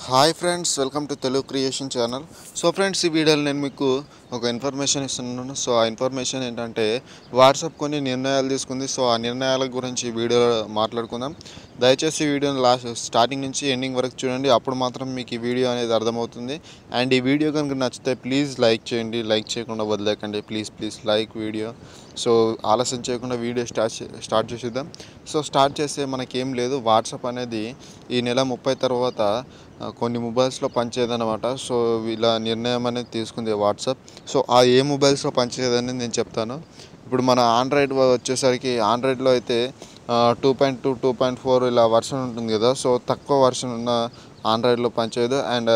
Hi friends, welcome to Telugu creation channel. So friends, ఈ వీడియోలో నేను మీకు ఒక ఇన్ఫర్మేషన్ ఇస్తున్నాను. సో ఆ ఇన్ఫర్మేషన్ ఏంటంటే వాట్సాప్ కొన్ని నిర్ణయాలు తీసుకుంది. సో ఆ నిర్ణయాల గురించి ఈ వీడియోలో మాట్లాడుకుందాం. దయచేసి ఈ వీడియోని స్టార్టింగ్ నుంచి ఎండింగ్ వరకు చూడండి. అప్పుడు మాత్రం మీకు ఈ వీడియో అనేది అర్థమవుతుంది. అండ్ ఈ వీడియో కనుక నచ్చితే ప్లీజ్ లైక్ చేయండి. లైక్ చేయకుండా వదిలేకండి. Please like video. సో ఆలస్యం చేయకుండా వీడియో స్టార్ట్ చేసేద్దాం. సో స్టార్ట్ చేస్తే మనకేం లేదు, వాట్సాప్ అనేది ఈ నెల 30 తర్వాత కొన్ని మొబైల్స్లో పనిచేయదన్నమాట. సో ఇలా నిర్ణయం అనేది తీసుకుంది వాట్సాప్. సో ఆ ఏ మొబైల్స్లో పనిచేయదని నేను చెప్తాను. ఇప్పుడు మన ఆండ్రాయిడ్ వచ్చేసరికి ఆండ్రాయిడ్లో అయితే 2.2 2.4 ఇలా వర్షన్ ఉంటుంది కదా. సో తక్కువ వర్షన్ ఉన్న ఆండ్రాయిడ్లో పనిచేయదు. అండ్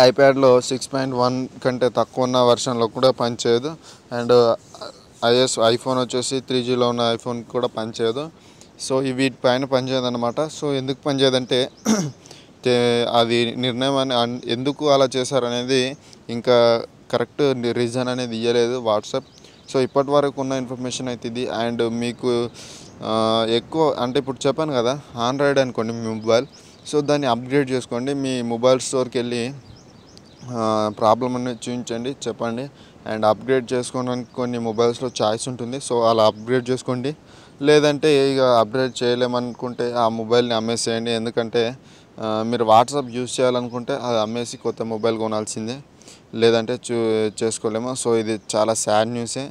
ఐప్యాడ్లో 6.1 కంటే తక్కువ ఉన్న వర్షన్లో కూడా పనిచేయదు. అండ్ ఐఫోన్ వచ్చేసి 3Gలో ఉన్న ఐఫోన్ కూడా పనిచేయదు. సో వీటిపైన పనిచేయదు అనమాట. సో ఎందుకు పనిచేయదంటే అది నిర్ణయం ఎందుకు అలా చేశారనేది ఇంకా కరెక్ట్ రీజన్ అనేది ఇవ్వలేదు వాట్సాప్. సో ఇప్పటి వరకు ఉన్న ఇన్ఫర్మేషన్ అయితే ఇది. అండ్ మీకు ఎక్కువ అంటే ఇప్పుడు చెప్పాను కదా, ఆండ్రాయిడ్ అనుకోండి మీ మొబైల్. సో దాన్ని అప్గ్రేడ్ చేసుకోండి. మీ మొబైల్ స్టోర్కి వెళ్ళి ప్రాబ్లం అనేది చూపించండి, చెప్పండి. అండ్ అప్గ్రేడ్ చేసుకోవడానికి కొన్ని మొబైల్స్లో చాయిస్ ఉంటుంది. సో అలా అప్గ్రేడ్ చేసుకోండి. లేదంటే ఇక అప్గ్రేడ్ చేయలేమనుకుంటే ఆ మొబైల్ని అమ్మేసేయండి. ఎందుకంటే మీరు వాట్సాప్ యూజ్ చేయాలనుకుంటే అది అమ్మేసి కొత్త మొబైల్ కొనాల్సిందే, లేదంటే చేసుకోలేము. సో ఇది చాలా సాడ్ న్యూసే.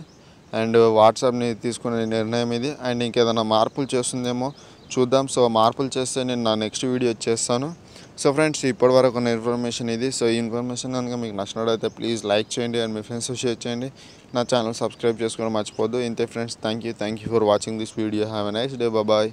అండ్ వాట్సాప్ని తీసుకునే నిర్ణయం ఇది. అండ్ ఇంకేదైనా మార్పులు చేస్తుందేమో చూద్దాం. సో మార్పులు చేస్తే నేను నా నెక్స్ట్ వీడియో చేస్తాను. సో ఫ్రెండ్స్, ఇప్పటివరకు ఉన్న ఇన్ఫర్మేషన్ ఇది. సో ఈ ఇన్ఫర్మేషన్ కనుక మీకు నచ్చినట్లయితే ప్లీజ్ లైక్ చేయండి అండ్ మీ ఫ్రెండ్స్ షేర్ చేయండి. నా ఛానల్ సబ్స్క్రైబ్ చేసుకోవడం మర్చిపోద్దు. ఇంతే friends, thank you for watching this video. Have a nice day. Bye.